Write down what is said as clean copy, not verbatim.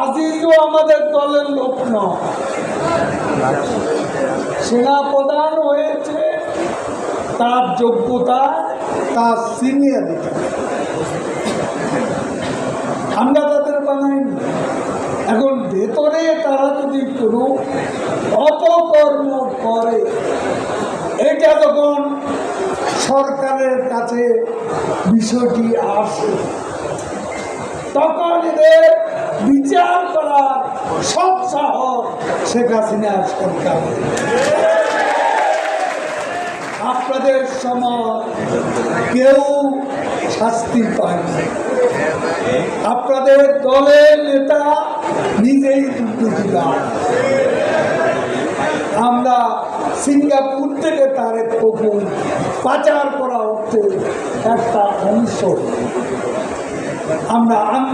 আজিজও আমাদের দলের লোক নয়, সেনাপ্রধান হয়েছে তার যোগ্যতা, তার সিনিয়রিটি। আমরা তাদের বানাইনি। এখন ভেতরে তারা যদি কোনো অপকর্ম করে, এটা যখন সরকারের কাছে বিষয়টি আসে, তখন এদের বিচার করার সব সাহস শেখ হাসিনার সরকার। আপনাদের সময় কেউ শাস্তি পায়নি। আপনাদের দলের নেতা নিজেই দুর্নীতিবাজ। আমরা সিঙ্গাপুর থেকে তার কপুর পাচার করা হচ্ছে একটা অংশ আমরা